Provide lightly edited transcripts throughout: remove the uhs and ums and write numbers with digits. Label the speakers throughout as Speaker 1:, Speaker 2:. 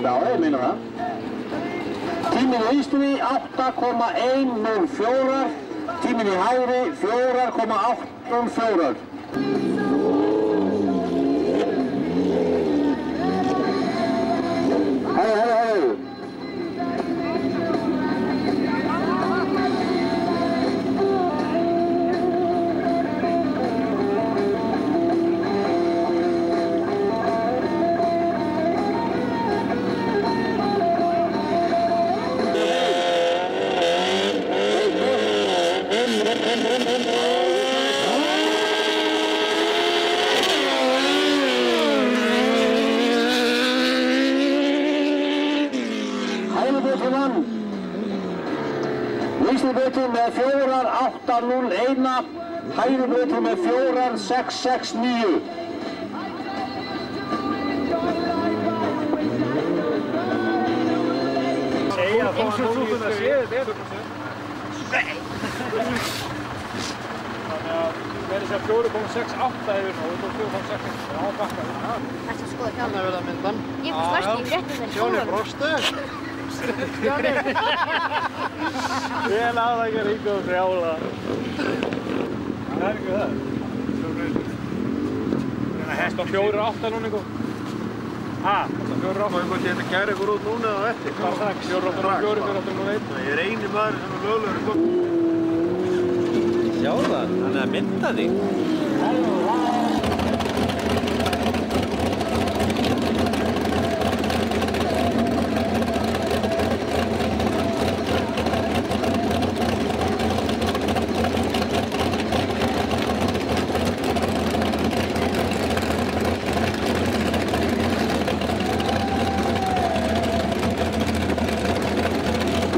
Speaker 1: Já, ég meina það. Tíminn vinstri 8,104. Tíminn í hægri 4,804. Herru. Hægribrautin vann. Vinstribrautin með 4,801. Hægribrautin með 4,669.
Speaker 2: Segja þá að núna séu betur. Nei! Þannig að verður sér 4,68 yfir og þú 4,6 á bakka.
Speaker 3: Þetta skoða hjá
Speaker 4: Þannig að verða myndan.
Speaker 3: Ég fyrst læst í réttum þegar
Speaker 4: Jóni brostu.
Speaker 3: Jóni.
Speaker 2: Ég láði ekki að ríka og brjála. Það ekki það. Þannig að hesta 4,8 núna ykkur. Hæ? Þetta 4,8.
Speaker 4: Og einhvern veginn þetta kæri ykkur út núna eða eftir.
Speaker 2: Bara það ekki, 4,8 og 4,8.
Speaker 4: Ég er eini maður sem er löglegur í gott.
Speaker 5: Sjá það, hann er að mynda þig.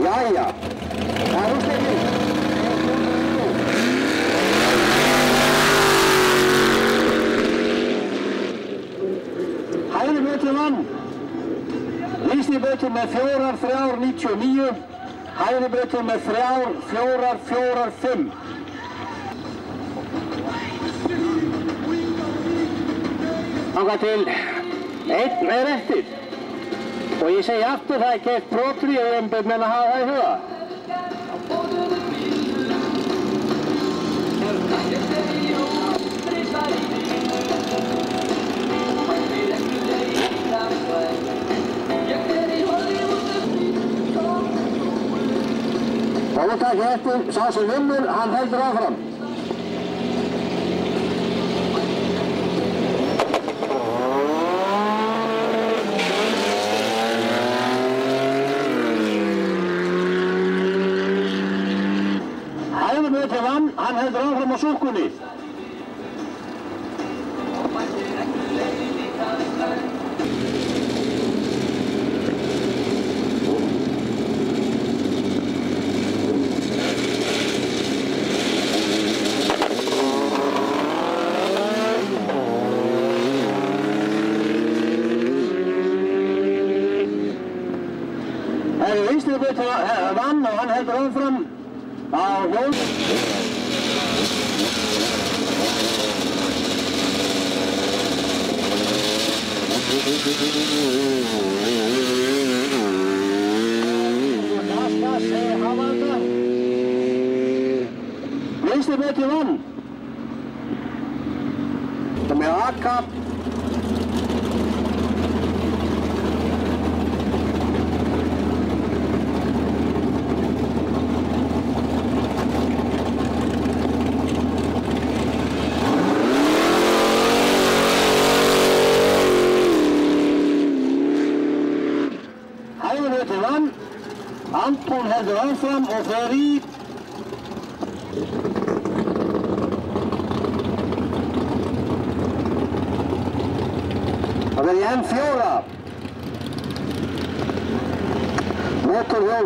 Speaker 1: Jæja, það er úrslitin. Hægribrautin vann. Vinstribrautin með 4,399. Hægribrautin með 3,445. Þangað til einn er eftir. Og ég segi aftur, það er keypt brotri og ég menn að hafa það í huga. Og nú takk ég eftir, sá sem vinnur, hann heldur áfram. Hægribrautin vann, hann heldur áfram á súkkunni. Vinstribrautin vann og hann heldur áfram á hjól. Gas, segir Havanda. Vinstribrautin vann. Það með AK. Hægribrautin vann, Anton heldur áfram og fer í. Það verður í M4. Motorhjól